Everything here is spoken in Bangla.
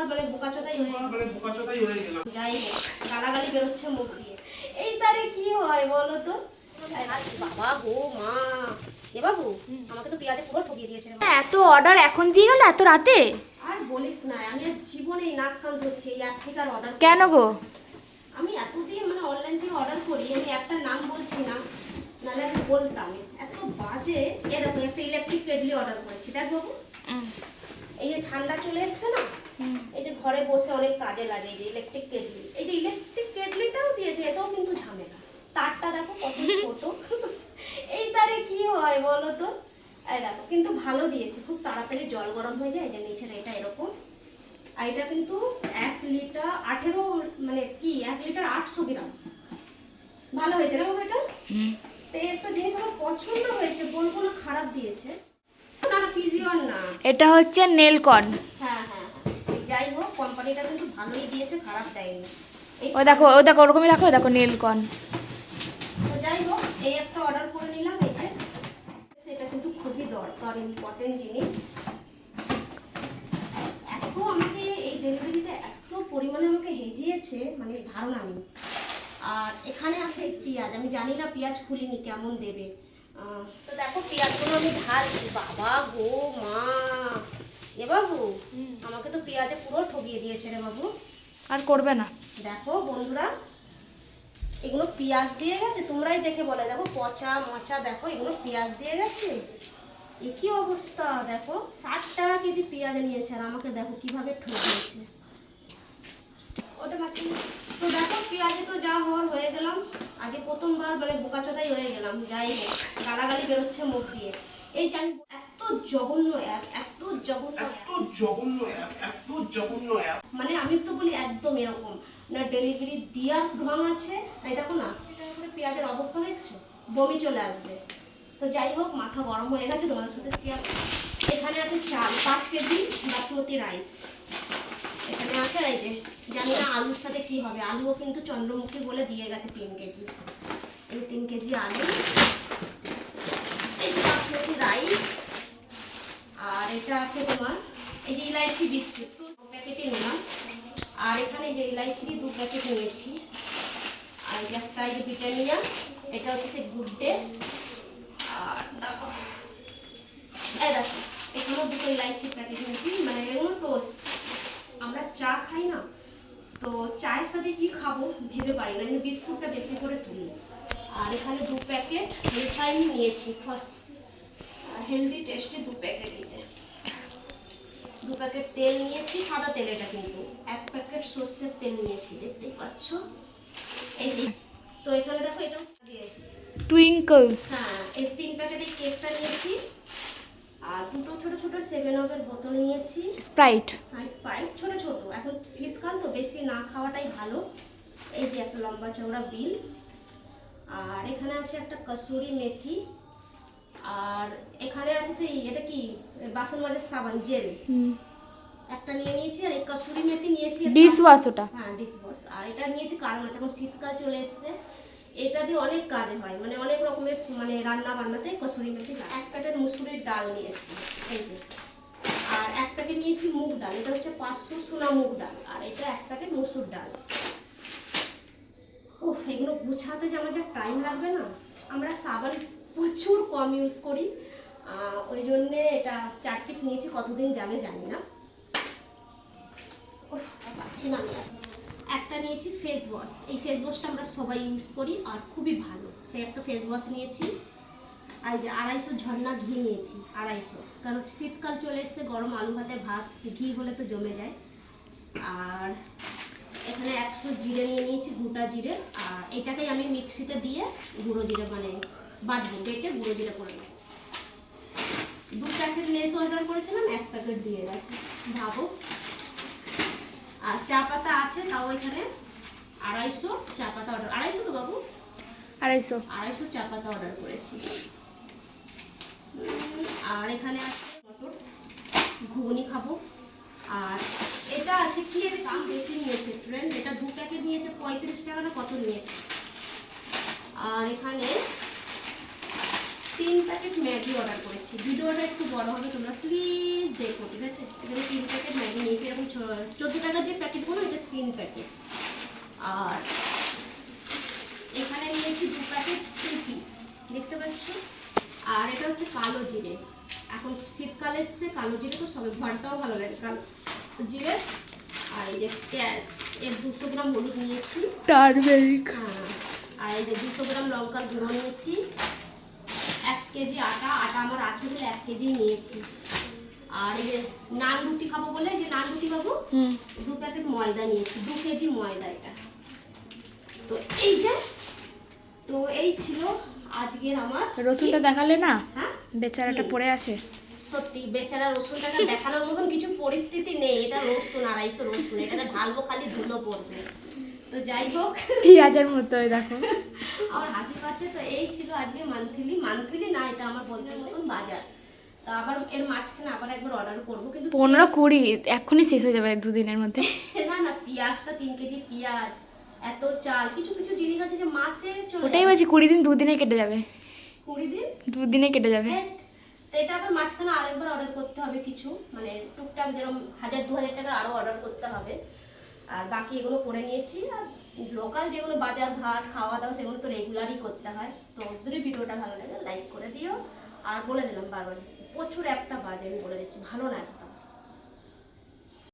মানে বোকাচোদাই হয়ে গেলাম। যাই হোক, গালাগালি বেরোচ্ছে মুখ দিয়ে। এই তারে কি হয় বলো তো? বাবা গো মা, এ বাবু আমাকে তো পেঁয়াজে পুরো ঠকিয়ে দিয়েছে। এত অর্ডার এখন দিয়ে গেল এত রাতে? আর বলিস না, আমি আর জীবনেই নাক কান ধরছি এই অ্যাপ থেকে আর অর্ডার। কেন গো? আমি এত দিয়ে মানে অনলাইন থেকে অর্ডার করি, আমি একটা নাম বলছি না, নাহলে আমি বলতাম। এত বাজে। এরকম একটা ইলেকট্রিক কেটলি অর্ডার করেছি, দেখ বাবু। এই যে ঠান্ডা চলে এসছে না, এই যে ঘরে বসে অনেক কাজে লাগে এই যে ইলেকট্রিক কেটলি। এই যে ইলেকট্রিক কেটলিটাও দিয়েছে, এটাও কিন্তু ঝামেলা। তারটা দেখো কত ছোট। এই তারে কি হয় বলো তো? এই দেখো, কিন্তু ভালো দিয়েছে, খুব তাড়াতাড়ি জল গরম হয়ে যায়। এই যে নিচের এটা এরকম। আর এটা কিন্তু 1 লিটার 18 মানে কি 1 লিটার 800 গ্রাম। ভালো হয়েছে না বাবা এটা? তো একটা জিনিস আমার পছন্দ হয়েছে, বলবো না খারাপ দিয়েছে। না না, পিজিওর না, এটা হচ্ছে নেলকন। হ্যাঁ হ্যাঁ হ্যাঁ, যাই হোক কোম্পানিটা কিন্তু ভালোই দিয়েছে, খারাপ দেয়নি। ও দেখো ওরকমই রাখো, দেখো নেলকন। তো যাই হোক, এই একটা অর্ডার করে নিলাম। এই যে সেটা কিন্তু খুবই দরকার, ইম্পর্টেন্ট জিনিস। এত আমাকে এই ডেলিভারিটা এত পরিমাণে আমাকে হেজিয়েছে, মানে ধারণা নেই। আর এখানে আছে পেঁয়াজ, আমি জানি না পেঁয়াজ খুলিনি কেমন দেবে। তো দেখো পেঁয়াজগুলো আমি ঢালছি। বাবা গো মা, এ বাবু আমাকে তো পেঁয়াজে পুরো ঠকিয়ে দিয়েছে রে বাবু। আর করবে না। দেখো বন্ধুরা, এগুলো পেঁয়াজ দিয়ে গেছে, তোমরাই দেখে বলে। দেখো পচা মচা, দেখো এগুলো পেঁয়াজ দিয়ে গেছে। এ কি অবস্থা? দেখো 60 টাকা কেজি পেঁয়াজ নিয়েছে, আর আমাকে দেখো কিভাবে ঠকিয়েছে। ওটা মাছি। তো দেখো পেঁয়াজে তো যা হওয়ার হয়ে গেলাম। আগে প্রথমবার মানে বোকাচোদাই হয়ে গেলাম। যাই হোক, গালাগালি বেরোচ্ছে মুখ দিয়ে। এই যে আমি এত জঘন্য অ্যাপ, এত জঘন্য অ্যাপ, মানে আমি তো বলি একদম এরকম না। ডেলিভারি দেওয়ার ঢং আছে। এই দেখো না, পেঁয়াজের অবস্থা দেখছো, বমি চলে আসবে। তো যাই হোক, মাথা গরম হয়ে গেছে, তোমাদের সাথে শেয়ার। এখানে আছে চাল 5 কেজি বাসমতি রাইস। এখানে আছে এই যে, জানি না আলুর সাথে কি হবে। আলুও কিন্তু চন্দ্রমুখী বলে দিয়ে গেছে 3 কেজি। এই 3 কেজি আলু, এই যে বাসমতি রাইস। আর এটা আছে তোমার এই যে ইলাইচি বিস্কুট 2 প্যাকেটে নিলাম। আর এখানে যে ইলাইচি 2 প্যাকেট নিয়েছি। আর এই যে একটা এই যে ব্রিটানিয়া, এটা হচ্ছে গুড ডে। আর দেখো এই দেখো, এখানেও 2 ইলাইচি প্যাকেট নিয়েছি। মানে এগুলো টোস্ট, আমরা চা খাই না, তো চায়ের সাথে কি খাবো ভেবে পারি না, কিন্তু বিস্কুটটা বেশি করে তুলি। আর এখানে 2 প্যাকেট রিফাইন নিয়েছি, হেলদি টেস্টে 2 প্যাকেট নিয়েছে। 2 প্যাকেট তেল নিয়েছি, সাদা তেল এটা, কিন্তু 1 প্যাকেট সর্ষের তেল নিয়েছি, দেখতেই পাচ্ছ। এই তো এখানে দেখো এটা টুইঙ্কলস। হ্যাঁ, এই 3 প্যাকেটের কেকটা নিয়েছি। আর 2টো ছোট ছোট 7-আপের বোতল নিয়েছি। স্প্রাইট। আর স্প্রাইট ছোট ছোট, এখন শীতকাল তো বেশি না খাওয়াটাই ভালো। এই যে একটা লম্বা চওড়া বিল। আর এখানে আছে একটা কসুরি মেথি। আর এখানে আছে সেই এটা কি বাসন মাজার সাবান জেল, একটা নিয়ে নিয়েছি। আর এই কসুরি মেথি নিয়েছি, ডিশ ওয়াশ ওটা। হ্যাঁ ডিশ ওয়াশ। আর এটা নিয়েছি কারণ আছে এখন শীতকাল চলে এসছে, এটা দিয়ে অনেক কাজ হয়, মানে অনেক রকমের মানে রান্না বান্নাতে কসুরি মেথি। 1 প্যাকেট মুসুরির ডাল নিয়েছি এই যে। আর 1 প্যাকেট নিয়েছি মুগ ডাল, এটা হচ্ছে 500 সোনা মুগ ডাল। আর এটা 1 প্যাকেট মসুর ডাল। ও এগুলো গুছাতে যে আমার যা টাইম লাগবে না। আমরা সাবান প্রচুর কম ইউজ করি, ওই জন্যে এটা 4 পিস নিয়েছি। কতদিন যাবে জানি না, পাচ্ছি না আমি। আর একটা নিয়েছি ফেস ওয়াশ, এই ফেস ওয়াশটা আমরা সবাই ইউজ করি আর খুবই ভালো, সেই একটা ফেস ওয়াশ নিয়েছি। আর যে 250 ঝর্ণা ঘি নিয়েছি, 250, কারণ শীতকাল চলে এসছে, গরম আলু ভাতে ভাত ঘি হলে তো জমে যায়। আর এখানে 100 জিরে নিয়ে নিয়েছি, গোটা জিরে। আর এটাকেই আমি মিক্সিতে দিয়ে গুঁড়ো জিরে মানে বাটবো, বেটে গুঁড়ো জিরে করে নেব। 2 প্যাকেট লেস অর্ডার করেছিলাম, 1 প্যাকেট দিয়ে গেছে, ভাবো। আর চা পাতা আছে, তাও এখানে 250 চা পাতা অর্ডার। 250 তো বাবু? 250 চা পাতা অর্ডার করেছি। আর এখানে আছে মটর, ঘুগনি খাবো। আর এটা আছে কি, এর দাম বেশি নিয়েছে ফ্রেন্ড, এটা 2 প্যাকেট নিয়েছে 35 টাকা না কত নিয়েছে। আর এখানে 3 প্যাকেট ম্যাগি অর্ডার করেছি। ভিডিওটা একটু বড় হবে, তোমরা প্লিজ দেখো, ঠিক আছে। এখানে 3 প্যাকেট ম্যাগি নিয়েছি, এরকম 14 প্যাকেটগুলো, এটা 3 প্যাকেট। আর এখানে নিয়েছি 2 প্যাকেট টুপি, দেখতে পাচ্ছ। আর এটা হচ্ছে কালো জিরে, এখন শীতকাল এসছে, কালো জিরে তো সবে ভরটাও ভালো লাগে কালো জিরে। আর এই যে পেঁয়াজ, এর 200 গ্রাম হলুদ নিয়েছি। টারমেরিক। হ্যাঁ, আর এই যে 200 গ্রাম লঙ্কার গুঁড়ো নিয়েছি। 1 কেজি আটা, আটা আমার আছে বলে 1 কেজি নিয়েছি। আর এই যে নান রুটি খাবো বলে, এই যে নান রুটি খাবো, 2 প্যাকেট ময়দা নিয়েছি, 2 কেজি ময়দা এটা। তো এই যে, তো এই ছিল আজকের আমার। রসুনটা দেখালে না, হ্যাঁ বেচারাটা পড়ে আছে। সত্যি বেচারা রসুনটাকে দেখানোর মতন কিছু পরিস্থিতি নেই। এটা রসুন, 250 রসুন, এটাকে ঢালবো খালি ধুলো পড়বে। তো যাই হোক, পেঁয়াজের মতো, ওই দেখো। আমার হাসি পাচ্ছে। তো এই ছিল আজকে মান্থলি না, এটা আমার বলতে মতন বাজার। তো আবার এর মাঝখানে আবার একবার অর্ডার করবো, কিন্তু 15-20 এক্ষুনি শেষ হয়ে যাবে 2 দিনের মধ্যে। না না, পেঁয়াজটা 3 কেজি পেঁয়াজ, এত চাল, কিছু কিছু জিনিস আছে যে মাসে চলে ওটাই যাবে। বলছি 20 দিন 2 দিনে কেটে যাবে। 20 দিন 2 দিনে কেটে যাবে। হ্যাঁ। তো এটা আবার মাঝখানে আরেকবার অর্ডার করতে হবে কিছু, মানে টুকটাক যেরকম 1000-2000 টাকার আরও অর্ডার করতে হবে। আর বাকি এগুলো করে নিয়েছি। আর লোকাল যেগুলো বাজার ঘাট খাওয়া দাওয়া, সেগুলো তো রেগুলারই করতে হয়। তো যদি ভিডিওটা ভালো লাগে লাইক করে দিও। আর বলে দিলাম বারবার, প্রচুর একটা বাজে, আমি বলে দিচ্ছি, ভালো না একটা।